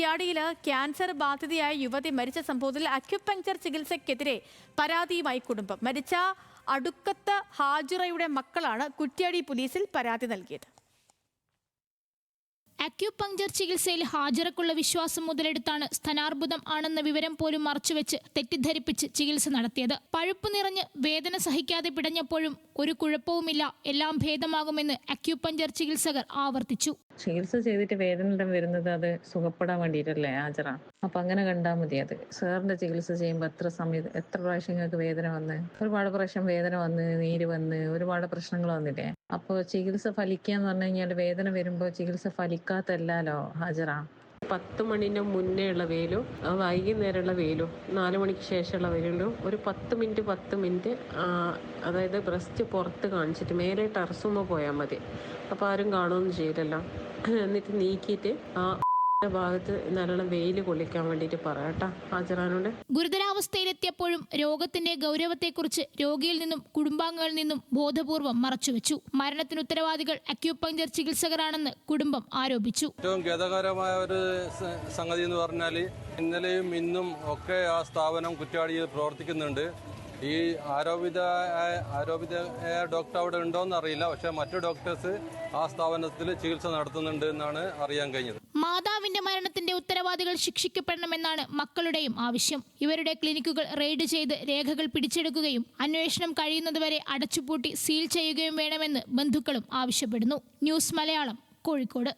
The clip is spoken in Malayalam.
കുറ്റ്യാടിയില് ക്യാൻസർ ബാധിതയായ യുവതി മരിച്ച സംഭവത്തിൽ അക്യുപങ്ചർ ചികിത്സയ്ക്കെതിരെ പരാതിയുമായി കുടുംബം. മരിച്ച അടുക്കത്ത് ഹാജിറയുടെ മക്കളാണ് കുറ്റ്യാടി പോലീസിൽ പരാതി നൽകിയത്. അക്യുപങ്ചർ ചികിത്സയിൽ ഹാജിറക്കുള്ള വിശ്വാസം മുതലെടുത്താണ് സ്തനാർബുദം ആണെന്ന വിവരം പോലും മറച്ചുവെച്ച് തെറ്റിദ്ധരിപ്പിച്ച് ചികിത്സ നടത്തിയത്. പഴുപ്പ് നിറഞ്ഞ് വേദന സഹിക്കാതെ പിടഞ്ഞപ്പോഴും ഒരു കുഴപ്പവുമില്ല, എല്ലാം ഭേദമാകുമെന്ന് അക്യുപങ്ചർ ചികിത്സകർ ആവർത്തിച്ചു. ചികിത്സ ചെയ്തിട്ട് വേദന വരുന്നത് അത് സുഖപ്പെടാൻ വേണ്ടിയിട്ടല്ലേ ഹാജറ. അപ്പൊ അങ്ങനെ കണ്ടാൽ മതി. അത് സാറിന്റെ ചികിത്സ ചെയ്യുമ്പോൾ എത്ര പ്രാവശ്യം നിങ്ങൾക്ക് വേദന വന്ന്, ഒരുപാട് പ്രാവശ്യം വേദന വന്ന്, നീര് വന്ന്, ഒരുപാട് പ്രശ്നങ്ങൾ വന്നില്ലേ. അപ്പോൾ ചികിത്സ ഫലിക്കാന്ന് പറഞ്ഞു കഴിഞ്ഞാൽ വേദന വരുമ്പോൾ ചികിത്സ ഫലിക്കാത്തല്ലോ ഹാജറ. 10 മണിന്റെ മുന്നേ ഉള്ള വെയിലും വൈകുന്നേരമുള്ള വെയിലും 4 മണിക്ക് ശേഷമുള്ള വെയിലും ഒരു 10 മിനിറ്റ് അതായത് ബ്രസ്റ്റ് പുറത്ത് കാണിച്ചിട്ട് മേലെ ടെറസുമ്മ പോയാൽ മതി. അപ്പോൾ ആരും കാണുകയൊന്നും ചെയ്യില്ലല്ലോ. എന്നിട്ട് നീക്കിയിട്ട് ആ ഭാഗത്ത് നല്ലോണം വെയിൽ കൊള്ളിക്കാൻ വേണ്ടിയിട്ട് പറയാട്ടാ ഹാജറാനോട്. ഗുരുതരാവസ്ഥയിലെത്തിയപ്പോഴും രോഗത്തിന്റെ ഗൗരവത്തെക്കുറിച്ച് രോഗിയിൽ നിന്നും കുടുംബാംഗങ്ങളിൽ നിന്നും ബോധപൂർവം മറച്ചുവെച്ചു. മരണത്തിന് ഉത്തരവാദികൾ അക്യുപങ്ചർ ചികിത്സകരാണെന്ന് കുടുംബം ആരോപിച്ചു. ഏറ്റവും ഖേദകരമായ ഒരു സംഗതി എന്ന് പറഞ്ഞാൽ ഇന്നലെയും ഇന്നും ഒക്കെ ആ സ്ഥാപനം കുറ്റ്യാടിയിൽ പ്രവർത്തിക്കുന്നുണ്ട്. ഈ ആരോപിത ഡോക്ടർ അവിടെ ഉണ്ടോയെന്ന് അറിയില്ല. പക്ഷെ മറ്റു ഡോക്ടേഴ്സ് ആ സ്ഥാപനത്തിൽ ചികിത്സ നടത്തുന്നുണ്ട് എന്നാണ് അറിയാൻ കഴിഞ്ഞത്. മാതാവിന്റെ മരണത്തിന്റെ ഉത്തരവാദികൾ ശിക്ഷിക്കപ്പെടണമെന്നാണ് മക്കളുടെയും ആവശ്യം. ഇവരുടെ ക്ലിനിക്കുകൾ റെയ്ഡ് ചെയ്ത് രേഖകൾ പിടിച്ചെടുക്കുകയും അന്വേഷണം കഴിയുന്നതുവരെ അടച്ചുപൂട്ടി സീൽ ചെയ്യുകയും വേണമെന്ന് ബന്ധുക്കളും ആവശ്യപ്പെടുന്നു. ന്യൂസ് മലയാളം, കോഴിക്കോട്.